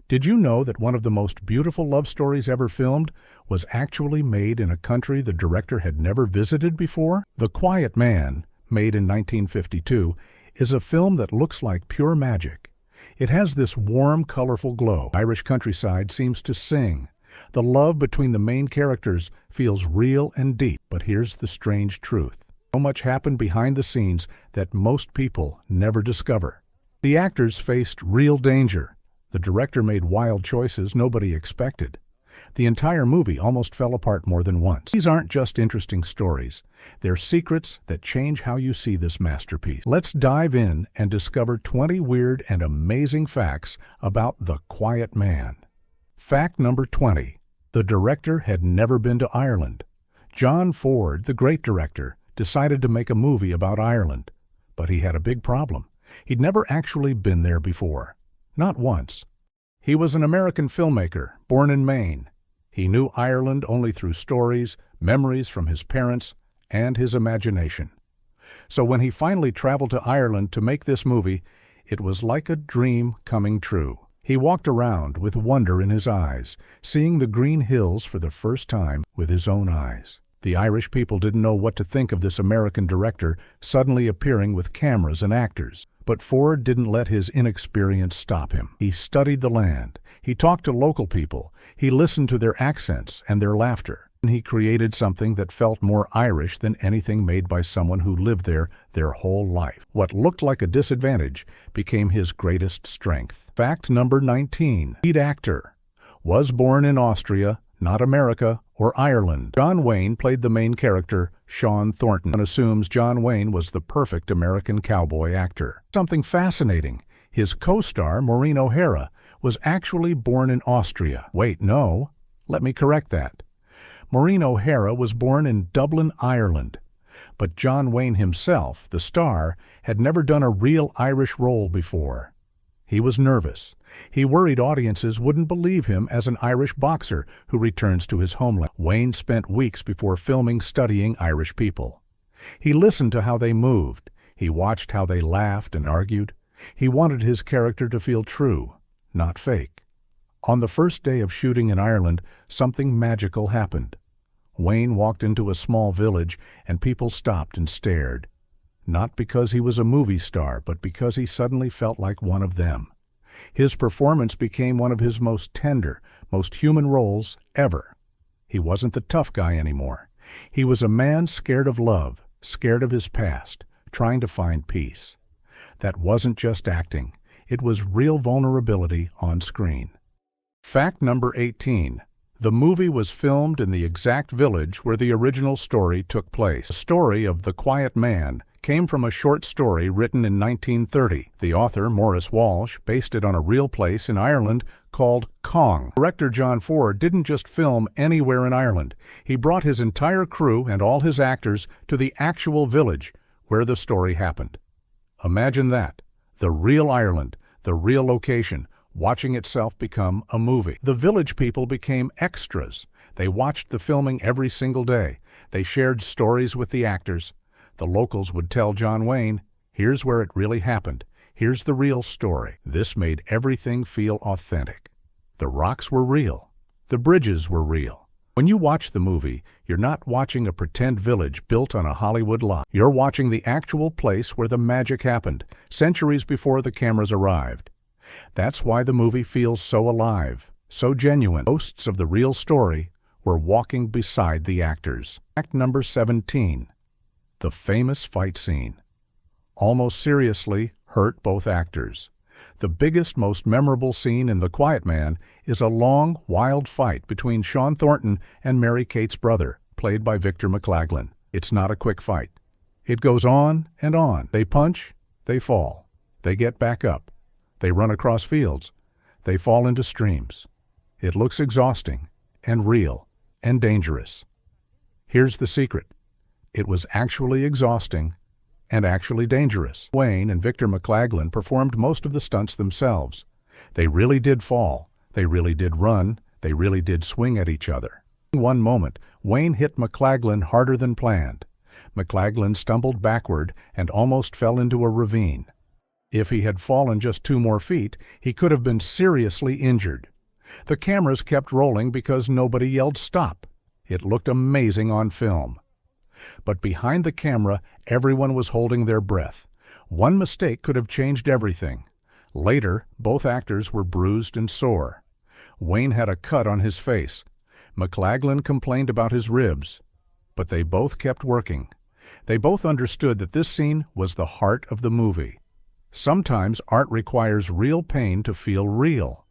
Did you know that one of the most beautiful love stories ever filmed was actually made in a country the director had never visited before? The Quiet Man, made in 1952, is a film that looks like pure magic. It has this warm, colorful glow. Irish countryside seems to sing. The love between the main characters feels real and deep. But here's the strange truth. So much happened behind the scenes that most people never discover. The actors faced real danger. The director made wild choices nobody expected. The entire movie almost fell apart more than once. These aren't just interesting stories. They're secrets that change how you see this masterpiece. Let's dive in and discover 20 weird and amazing facts about The Quiet Man. Fact number 20. The director had never been to Ireland. John Ford, the great director, decided to make a movie about Ireland. But he had a big problem. He'd never actually been there before. Not once. He was an American filmmaker, born in Maine. He knew Ireland only through stories, memories from his parents, and his imagination. So when he finally traveled to Ireland to make this movie, it was like a dream coming true. He walked around with wonder in his eyes, seeing the green hills for the first time with his own eyes. The Irish people didn't know what to think of this American director suddenly appearing with cameras and actors. But Ford didn't let his inexperience stop him. He studied the land. He talked to local people. He listened to their accents and their laughter. And he created something that felt more Irish than anything made by someone who lived there their whole life. What looked like a disadvantage became his greatest strength. Fact number 19. Lead actor. Was born in Austria, not America or Ireland. John Wayne played the main character, Sean Thornton, and assumes John Wayne was the perfect American cowboy actor. Something fascinating. His co-star, Maureen O'Hara, was actually born in Austria. Wait, no. Let me correct that. Maureen O'Hara was born in Dublin, Ireland. But John Wayne himself, the star, had never done a real Irish role before. He was nervous. He worried audiences wouldn't believe him as an Irish boxer who returns to his homeland. Wayne spent weeks before filming studying Irish people. He listened to how they moved. He watched how they laughed and argued. He wanted his character to feel true, not fake. On the first day of shooting in Ireland, something magical happened. Wayne walked into a small village and people stopped and stared. Not because he was a movie star, but because he suddenly felt like one of them. His performance became one of his most tender, most human roles ever. He wasn't the tough guy anymore. He was a man scared of love, scared of his past, trying to find peace. That wasn't just acting. It was real vulnerability on screen. Fact number 18. The movie was filmed in the exact village where the original story took place. The story of The Quiet Man came from a short story written in 1930. The author, Maurice Walsh, based it on a real place in Ireland called Cong. Director John Ford didn't just film anywhere in Ireland. He brought his entire crew and all his actors to the actual village where the story happened. Imagine that. The real Ireland, the real location, watching itself become a movie. The village people became extras. They watched the filming every single day. They shared stories with the actors. The locals would tell John Wayne, here's where it really happened. Here's the real story. This made everything feel authentic. The rocks were real. The bridges were real. When you watch the movie, you're not watching a pretend village built on a Hollywood lot. You're watching the actual place where the magic happened, centuries before the cameras arrived. That's why the movie feels so alive, so genuine. Ghosts of the real story were walking beside the actors. Fact number 17. The famous fight scene. Almost seriously hurt both actors. The biggest, most memorable scene in The Quiet Man is a long, wild fight between Sean Thornton and Mary Kate's brother, played by Victor McLaglen. It's not a quick fight. It goes on and on. They punch, they fall. They get back up. They run across fields. They fall into streams. It looks exhausting and real and dangerous. Here's the secret. It was actually exhausting and actually dangerous. Wayne and Victor McLaglen performed most of the stunts themselves. They really did fall. They really did run. They really did swing at each other. In one moment, Wayne hit McLaglen harder than planned. McLaglen stumbled backward and almost fell into a ravine. If he had fallen just 2 more feet, he could have been seriously injured. The cameras kept rolling because nobody yelled stop. It looked amazing on film. But behind the camera, everyone was holding their breath. One mistake could have changed everything. Later, both actors were bruised and sore. Wayne had a cut on his face. McLaglen complained about his ribs. But they both kept working. They both understood that this scene was the heart of the movie. Sometimes art requires real pain to feel real.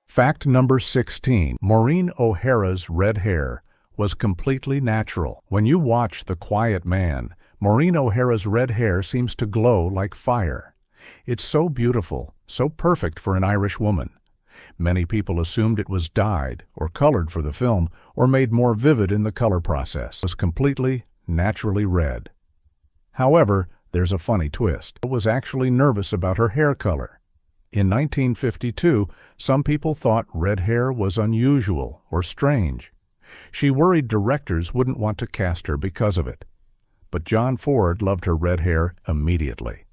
Fact number 16. Maureen O'Hara's red hair was completely natural. When you watch The Quiet Man, Maureen O'Hara's red hair seems to glow like fire. It's so beautiful, so perfect for an Irish woman. Many people assumed it was dyed or colored for the film or made more vivid in the color process. It was completely, naturally red. However, there's a funny twist. She was actually nervous about her hair color. In 1952, some people thought red hair was unusual or strange. She worried directors wouldn't want to cast her because of it. But John Ford loved her red hair immediately.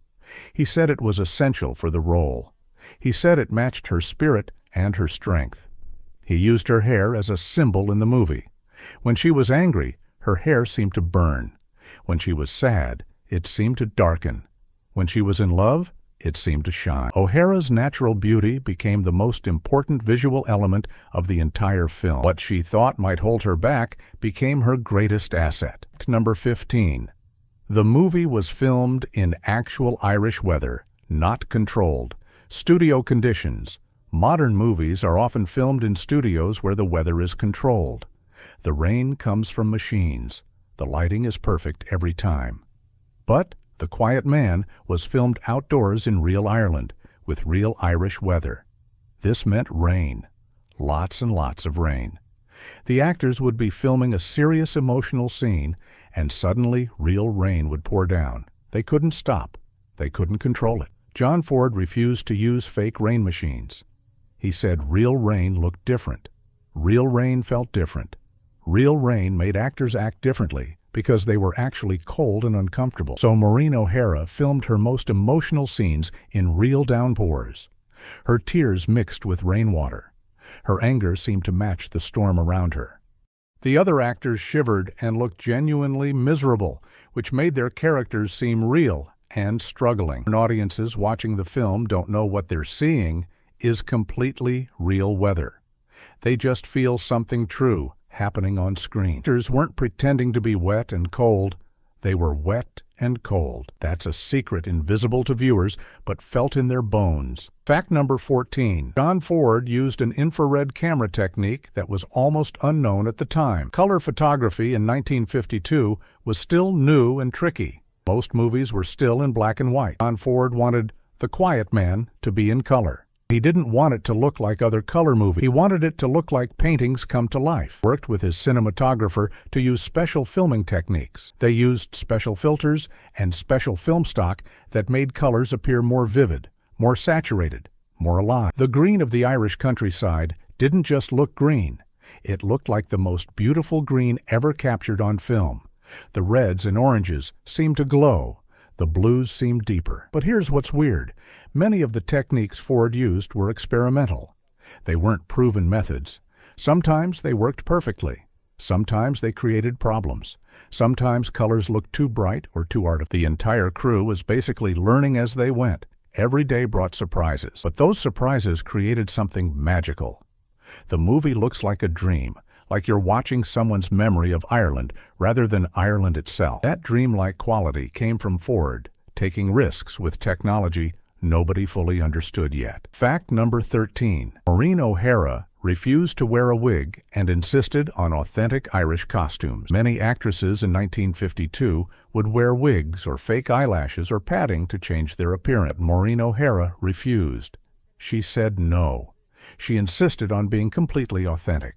He said it was essential for the role. He said it matched her spirit and her strength. He used her hair as a symbol in the movie. When she was angry, her hair seemed to burn. When she was sad, it seemed to darken. When she was in love, it seemed to shine. O'Hara's natural beauty became the most important visual element of the entire film. What she thought might hold her back became her greatest asset. Number 15. The movie was filmed in actual Irish weather, not controlled. Studio conditions. Modern movies are often filmed in studios where the weather is controlled. The rain comes from machines. The lighting is perfect every time. But The Quiet Man was filmed outdoors in real Ireland, with real Irish weather. This meant rain. Lots and lots of rain. The actors would be filming a serious emotional scene, and suddenly real rain would pour down. They couldn't stop. They couldn't control it. John Ford refused to use fake rain machines. He said real rain looked different. Real rain felt different. Real rain made actors act differently because they were actually cold and uncomfortable. So Maureen O'Hara filmed her most emotional scenes in real downpours. Her tears mixed with rainwater. Her anger seemed to match the storm around her. The other actors shivered and looked genuinely miserable, which made their characters seem real and struggling. Audiences watching the film don't know what they're seeing is completely real weather. They just feel something true happening on screen. Actors weren't pretending to be wet and cold. They were wet and cold. That's a secret invisible to viewers, but felt in their bones. Fact number 14. John Ford used an infrared camera technique that was almost unknown at the time. Color photography in 1952 was still new and tricky. Most movies were still in black and white. John Ford wanted The Quiet Man to be in color. He didn't want it to look like other color movies. He wanted it to look like paintings come to life. He worked with his cinematographer to use special filming techniques. They used special filters and special film stock that made colors appear more vivid, more saturated, more alive. The green of the Irish countryside didn't just look green. It looked like the most beautiful green ever captured on film. The reds and oranges seemed to glow. The blues seemed deeper. But here's what's weird. Many of the techniques Ford used were experimental. They weren't proven methods. Sometimes they worked perfectly. Sometimes they created problems. Sometimes colors looked too bright or too artificial. The entire crew was basically learning as they went. Every day brought surprises. But those surprises created something magical. The movie looks like a dream, like you're watching someone's memory of Ireland rather than Ireland itself. That dreamlike quality came from Ford, taking risks with technology nobody fully understood yet. Fact number 13. Maureen O'Hara refused to wear a wig and insisted on authentic Irish costumes. Many actresses in 1952 would wear wigs or fake eyelashes or padding to change their appearance. Maureen O'Hara refused. She said no. She insisted on being completely authentic.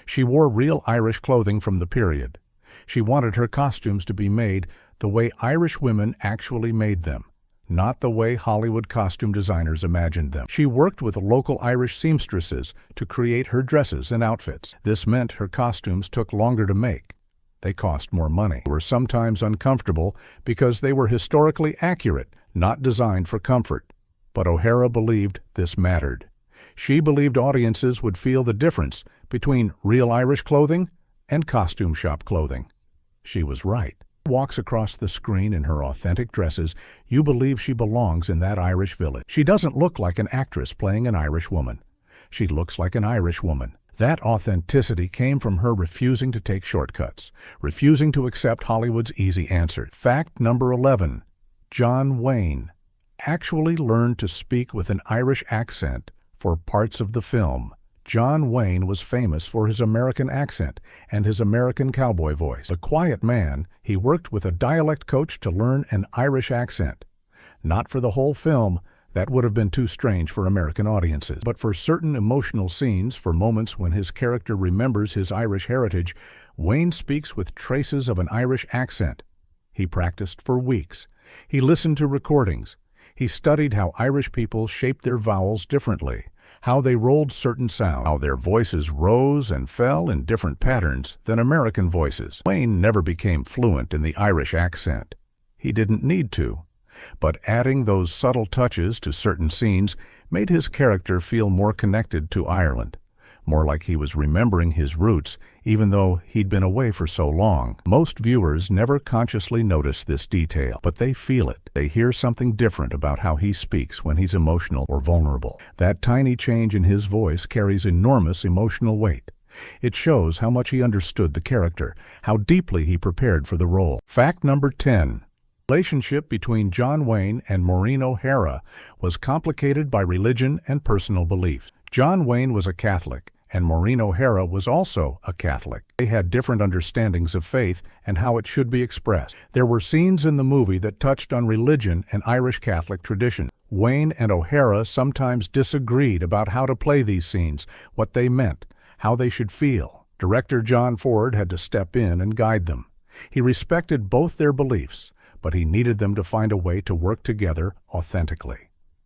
She wore real Irish clothing from the period. She wanted her costumes to be made the way Irish women actually made them, not the way Hollywood costume designers imagined them. She worked with local Irish seamstresses to create her dresses and outfits. This meant her costumes took longer to make. They cost more money. They were sometimes uncomfortable because they were historically accurate, not designed for comfort. But O'Hara believed this mattered. She believed audiences would feel the difference between real Irish clothing and costume shop clothing. She was right. Walks across the screen in her authentic dresses, you believe she belongs in that Irish village. She doesn't look like an actress playing an Irish woman. She looks like an Irish woman. That authenticity came from her refusing to take shortcuts, refusing to accept Hollywood's easy answer. Fact number 11. John Wayne actually learned to speak with an Irish accent for parts of the film. John Wayne was famous for his American accent and his American cowboy voice. The quiet man, he worked with a dialect coach to learn an Irish accent. Not for the whole film, that would have been too strange for American audiences. But for certain emotional scenes, for moments when his character remembers his Irish heritage, Wayne speaks with traces of an Irish accent. He practiced for weeks. He listened to recordings. He studied how Irish people shaped their vowels differently, how they rolled certain sounds, how their voices rose and fell in different patterns than American voices. Wayne never became fluent in the Irish accent. He didn't need to. But adding those subtle touches to certain scenes made his character feel more connected to Ireland, more like he was remembering his roots, even though he'd been away for so long. Most viewers never consciously notice this detail, but they feel it. They hear something different about how he speaks when he's emotional or vulnerable. That tiny change in his voice carries enormous emotional weight. It shows how much he understood the character, how deeply he prepared for the role. Fact number 10. The relationship between John Wayne and Maureen O'Hara was complicated by religion and personal beliefs. John Wayne was a Catholic, and Maureen O'Hara was also a Catholic. They had different understandings of faith and how it should be expressed. There were scenes in the movie that touched on religion and Irish Catholic tradition. Wayne and O'Hara sometimes disagreed about how to play these scenes, what they meant, how they should feel. Director John Ford had to step in and guide them. He respected both their beliefs, but he needed them to find a way to work together authentically.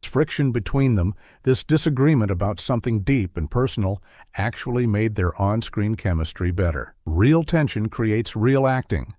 Friction between them, this disagreement about something deep and personal, actually made their on-screen chemistry better. Real tension creates real acting.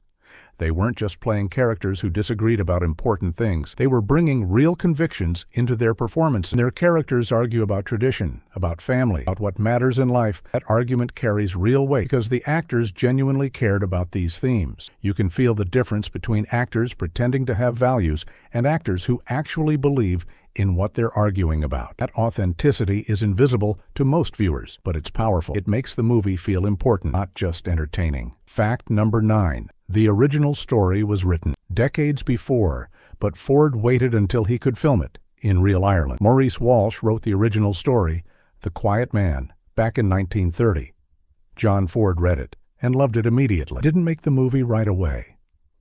They weren't just playing characters who disagreed about important things. They were bringing real convictions into their performance. Their characters argue about tradition, about family, about what matters in life. That argument carries real weight because the actors genuinely cared about these themes. You can feel the difference between actors pretending to have values and actors who actually believe in what they're arguing about. That authenticity is invisible to most viewers, but it's powerful. It makes the movie feel important, not just entertaining. Fact number 9. The original story was written decades before, but Ford waited until he could film it in real Ireland. Maurice Walsh wrote the original story, The Quiet Man, back in 1930. John Ford read it and loved it immediately. Didn't make the movie right away.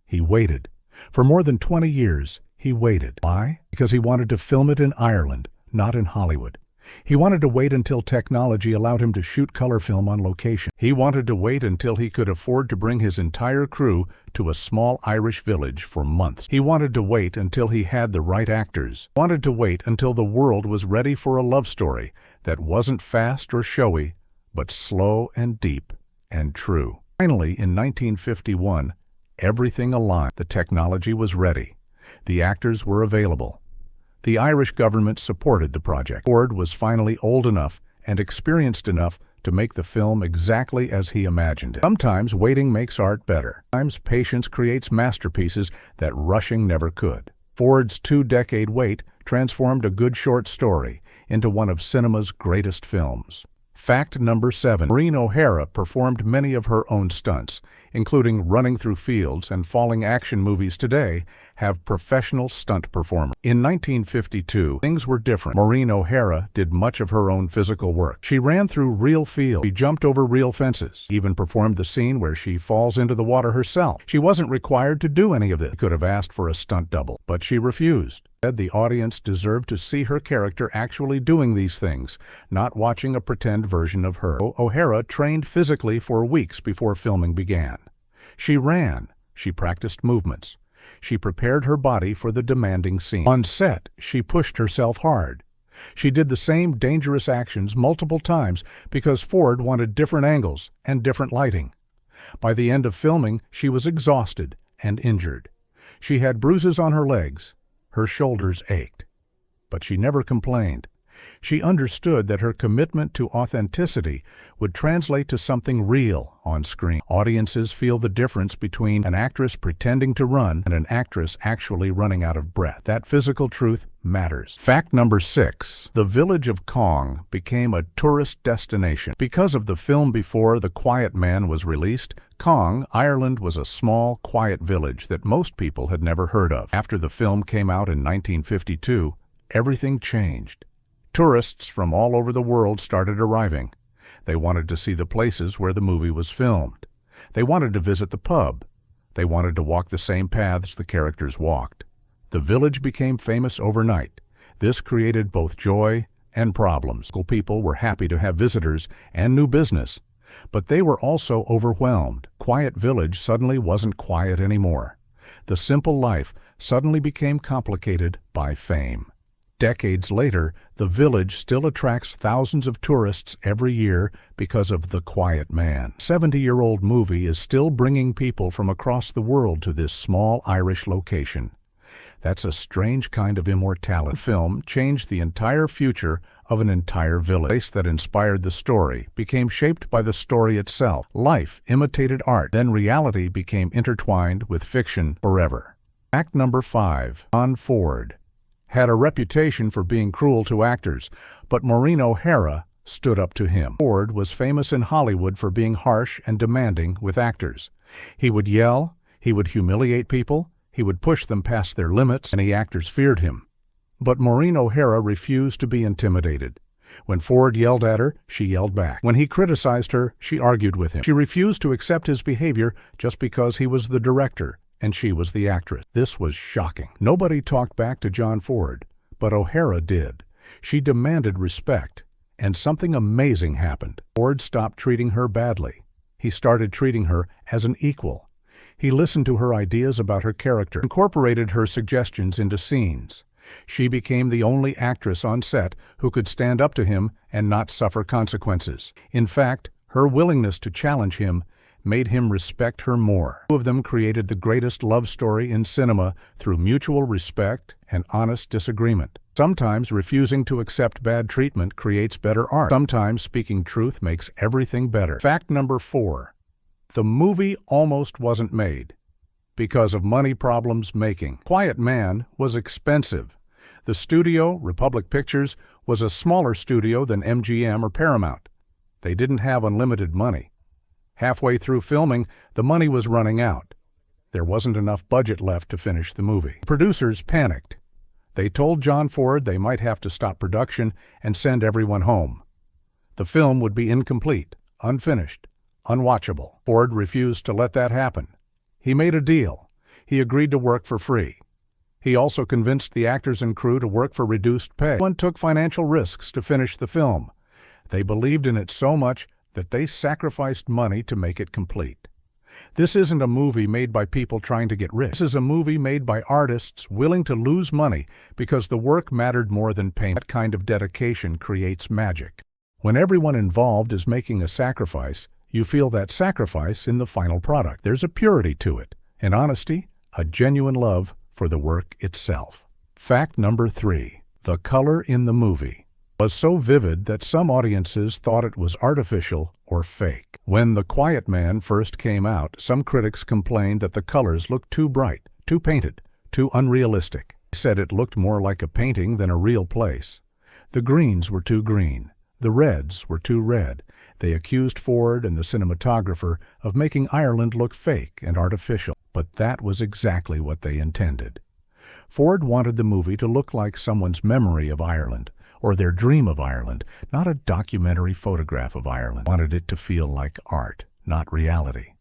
He waited. For more than 20 years, he waited. Why? Because he wanted to film it in Ireland, not in Hollywood. He wanted to wait until technology allowed him to shoot color film on location. He wanted to wait until he could afford to bring his entire crew to a small Irish village for months. He wanted to wait until he had the right actors. He wanted to wait until the world was ready for a love story that wasn't fast or showy, but slow and deep and true. Finally, in 1951, everything aligned. The technology was ready. The actors were available. The Irish government supported the project. Ford was finally old enough and experienced enough to make the film exactly as he imagined it. Sometimes waiting makes art better. Sometimes patience creates masterpieces that rushing never could. Ford's 2-decade wait transformed a good short story into one of cinema's greatest films. Fact number 7. Maureen O'Hara performed many of her own stunts, including running through fields, and falling action movies today have professional stunt performers. In 1952, things were different. Maureen O'Hara did much of her own physical work. She ran through real fields. She jumped over real fences. Even performed the scene where she falls into the water herself. She wasn't required to do any of this. She could have asked for a stunt double, but she refused. Said the audience deserved to see her character actually doing these things, not watching a pretend version of her. O'Hara trained physically for weeks before filming began. She ran. She practiced movements. She prepared her body for the demanding scene. On set, she pushed herself hard. She did the same dangerous actions multiple times because Ford wanted different angles and different lighting. By the end of filming, she was exhausted and injured. She had bruises on her legs, Her shoulders ached. But she never complained. She understood that her commitment to authenticity would translate to something real on screen. Audiences feel the difference between an actress pretending to run and an actress actually running out of breath. That physical truth matters. Fact number 6. The village of Cong became a tourist destination. Because of the film before The Quiet Man was released, Cong, Ireland was a small, quiet village that most people had never heard of. After the film came out in 1952, everything changed. Tourists from all over the world started arriving. They wanted to see the places where the movie was filmed. They wanted to visit the pub. They wanted to walk the same paths the characters walked. The village became famous overnight. This created both joy and problems. Local people were happy to have visitors and new business, but they were also overwhelmed. Quiet Village suddenly wasn't quiet anymore. The simple life suddenly became complicated by fame. Decades later, the village still attracts thousands of tourists every year because of The Quiet Man. The 70-year-old movie is still bringing people from across the world to this small Irish location. That's a strange kind of immortality. The film changed the entire future of an entire village. The place that inspired the story became shaped by the story itself. Life imitated art, then reality became intertwined with fiction forever. Fact number 5. John Ford had a reputation for being cruel to actors, but Maureen O'Hara stood up to him. Ford was famous in Hollywood for being harsh and demanding with actors. He would yell, he would humiliate people, he would push them past their limits, and the actors feared him. But Maureen O'Hara refused to be intimidated. When Ford yelled at her, she yelled back. When he criticized her, she argued with him. She refused to accept his behavior just because he was the director and she was the actress. This was shocking. Nobody talked back to John Ford, but O'Hara did. She demanded respect, and something amazing happened. Ford stopped treating her badly. He started treating her as an equal. He listened to her ideas about her character, incorporated her suggestions into scenes. She became the only actress on set who could stand up to him and not suffer consequences. In fact, her willingness to challenge him made him respect her more. Two of them created the greatest love story in cinema through mutual respect and honest disagreement. Sometimes refusing to accept bad treatment creates better art. Sometimes speaking truth makes everything better. Fact number 4. The movie almost wasn't made because of money problems making. Quiet Man was expensive. The studio, Republic Pictures, was a smaller studio than MGM or Paramount. They didn't have unlimited money. Halfway through filming, the money was running out. There wasn't enough budget left to finish the movie. Producers panicked. They told John Ford they might have to stop production and send everyone home. The film would be incomplete, unfinished, unwatchable. Ford refused to let that happen. He made a deal. He agreed to work for free. He also convinced the actors and crew to work for reduced pay. Everyone took financial risks to finish the film. They believed in it so much that they sacrificed money to make it complete. This isn't a movie made by people trying to get rich. This is a movie made by artists willing to lose money because the work mattered more than payment. That kind of dedication creates magic. When everyone involved is making a sacrifice, you feel that sacrifice in the final product. There's a purity to it, an honesty, a genuine love for the work itself. Fact number 3. The color in the movie was so vivid that some audiences thought it was artificial or fake. When The Quiet Man first came out, some critics complained that the colors looked too bright, too painted, too unrealistic. They said it looked more like a painting than a real place. The greens were too green. The reds were too red. They accused Ford and the cinematographer of making Ireland look fake and artificial, but that was exactly what they intended. Ford wanted the movie to look like someone's memory of Ireland, or their dream of Ireland, not a documentary photograph of Ireland. He wanted it to feel like art, not reality.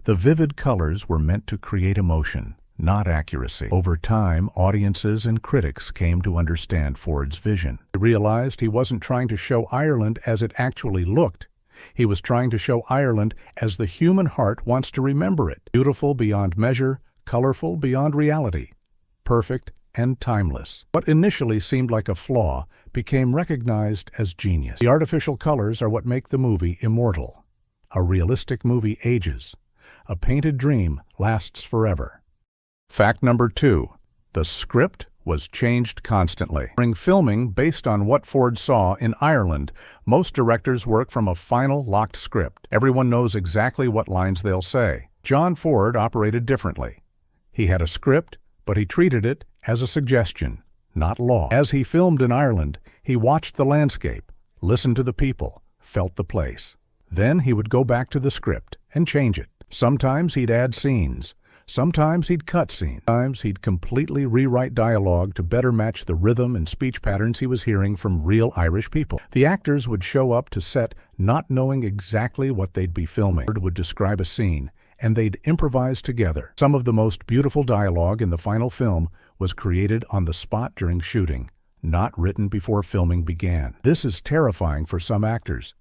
The vivid colors were meant to create emotion, not accuracy. Over time, audiences and critics came to understand Ford's vision. He realized he wasn't trying to show Ireland as it actually looked. He was trying to show Ireland as the human heart wants to remember it. Beautiful beyond measure, colorful beyond reality, perfect and timeless. What initially seemed like a flaw became recognized as genius. The artificial colors are what make the movie immortal. A realistic movie ages. A painted dream lasts forever. Fact number 2. The script was changed constantly. During filming based on what Ford saw in Ireland, most directors work from a final locked script. Everyone knows exactly what lines they'll say. John Ford operated differently. He had a script, but he treated it as a suggestion, not law. As he filmed in Ireland, he watched the landscape, listened to the people, felt the place. Then he would go back to the script and change it. Sometimes he'd add scenes. Sometimes he'd cut scenes. Sometimes he'd completely rewrite dialogue to better match the rhythm and speech patterns he was hearing from real Irish people. The actors would show up to set not knowing exactly what they'd be filming. Ford would describe a scene, and they'd improvise together. Some of the most beautiful dialogue in the final film was created on the spot during shooting, not written before filming began. This is terrifying for some actors.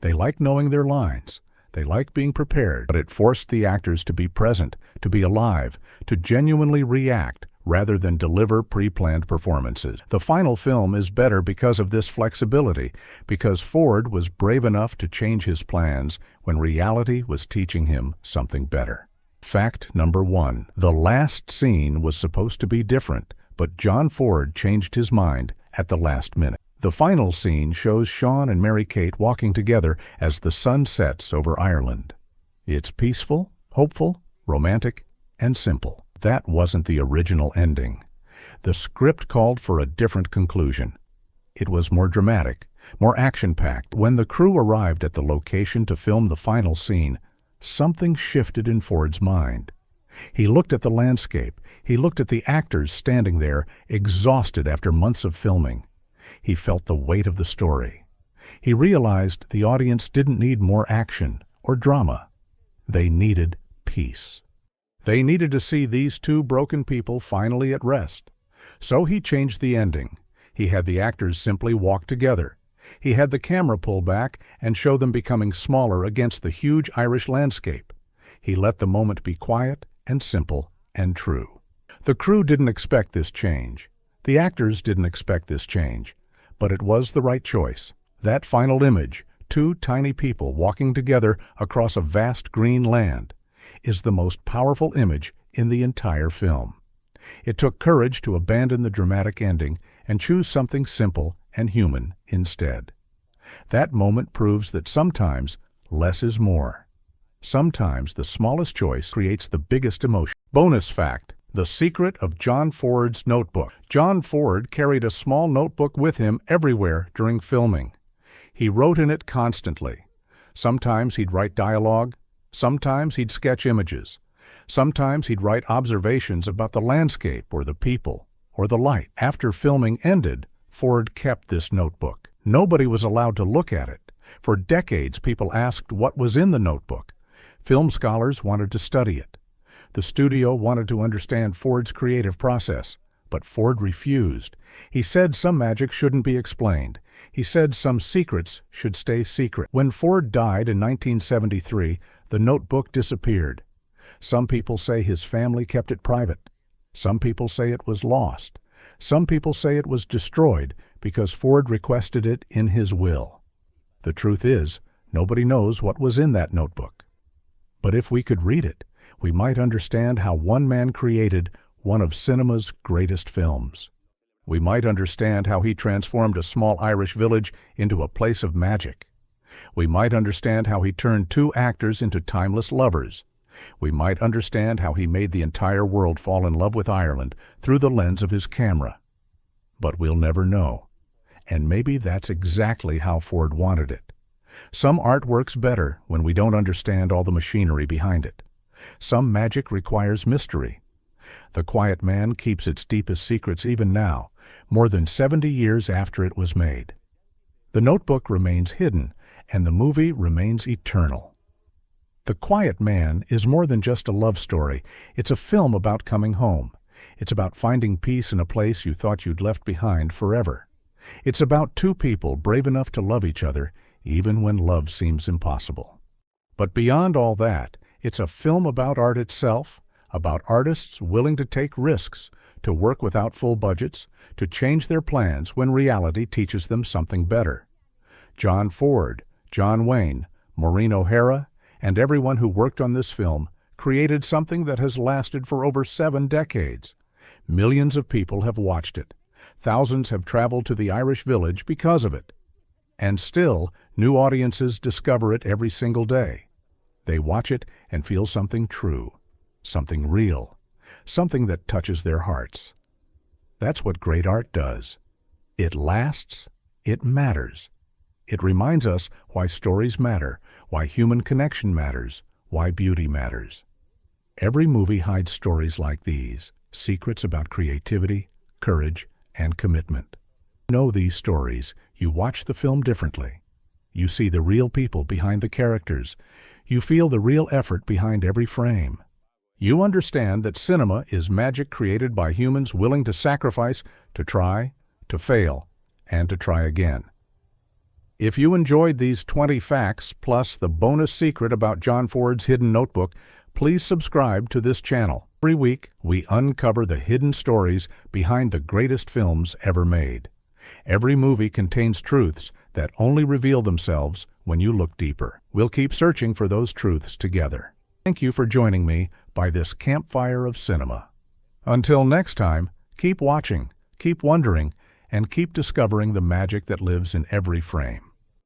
They like knowing their lines. They like being prepared, but it forced the actors to be present, to be alive, to genuinely react rather than deliver pre-planned performances. The final film is better because of this flexibility, because Ford was brave enough to change his plans when reality was teaching him something better. Fact number 1. The last scene was supposed to be different, but John Ford changed his mind at the last minute. The final scene shows Sean and Mary-Kate walking together as the sun sets over Ireland. It's peaceful, hopeful, romantic, and simple. That wasn't the original ending. The script called for a different conclusion. It was more dramatic, more action-packed. When the crew arrived at the location to film the final scene, something shifted in Ford's mind. He looked at the landscape. He looked at the actors standing there, exhausted after months of filming. He felt the weight of the story. He realized the audience didn't need more action or drama. They needed peace. They needed to see these two broken people finally at rest. So he changed the ending. He had the actors simply walk together. He had the camera pull back and show them becoming smaller against the huge Irish landscape. He let the moment be quiet and simple and true. The crew didn't expect this change. The actors didn't expect this change. But it was the right choice. That final image, two tiny people walking together across a vast green land, is the most powerful image in the entire film. It took courage to abandon the dramatic ending and choose something simple and human instead. That moment proves that sometimes less is more. Sometimes the smallest choice creates the biggest emotion. Bonus fact. The secret of John Ford's notebook. John Ford carried a small notebook with him everywhere during filming. He wrote in it constantly. Sometimes he'd write dialogue. Sometimes he'd sketch images. Sometimes he'd write observations about the landscape or the people or the light. After filming ended, Ford kept this notebook. Nobody was allowed to look at it. For decades, people asked what was in the notebook. Film scholars wanted to study it. The studio wanted to understand Ford's creative process, but Ford refused. He said some magic shouldn't be explained. He said some secrets should stay secret. When Ford died in 1973, the notebook disappeared. Some people say his family kept it private. Some people say it was lost. Some people say it was destroyed because Ford requested it in his will. The truth is, nobody knows what was in that notebook. But if we could read it, we might understand how one man created one of cinema's greatest films. We might understand how he transformed a small Irish village into a place of magic. We might understand how he turned two actors into timeless lovers. We might understand how he made the entire world fall in love with Ireland through the lens of his camera. But we'll never know. And maybe that's exactly how Ford wanted it. Some art works better when we don't understand all the machinery behind it. Some magic requires mystery. The Quiet Man keeps its deepest secrets even now, more than 70 years after it was made. The notebook remains hidden, and the movie remains eternal. The Quiet Man is more than just a love story. It's a film about coming home. It's about finding peace in a place you thought you'd left behind forever. It's about two people brave enough to love each other, even when love seems impossible. But beyond all that, it's a film about art itself, about artists willing to take risks, to work without full budgets, to change their plans when reality teaches them something better. John Ford, John Wayne, Maureen O'Hara, and everyone who worked on this film created something that has lasted for over 7 decades. Millions of people have watched it. Thousands have traveled to the Irish village because of it. And still, new audiences discover it every single day. They watch it and feel something true, something real, something that touches their hearts. That's what great art does. It lasts, it matters. It reminds us why stories matter, why human connection matters, why beauty matters. Every movie hides stories like these, secrets about creativity, courage, and commitment. Know these stories, you watch the film differently. You see the real people behind the characters. You feel the real effort behind every frame. You understand that cinema is magic created by humans willing to sacrifice, to try, to fail, and to try again. If you enjoyed these 20 facts, plus the bonus secret about John Ford's hidden notebook, please subscribe to this channel. Every week, we uncover the hidden stories behind the greatest films ever made. Every movie contains truths that only reveal themselves when you look deeper. We'll keep searching for those truths together. Thank you for joining me by this campfire of cinema. Until next time, keep watching, keep wondering, and keep discovering the magic that lives in every frame.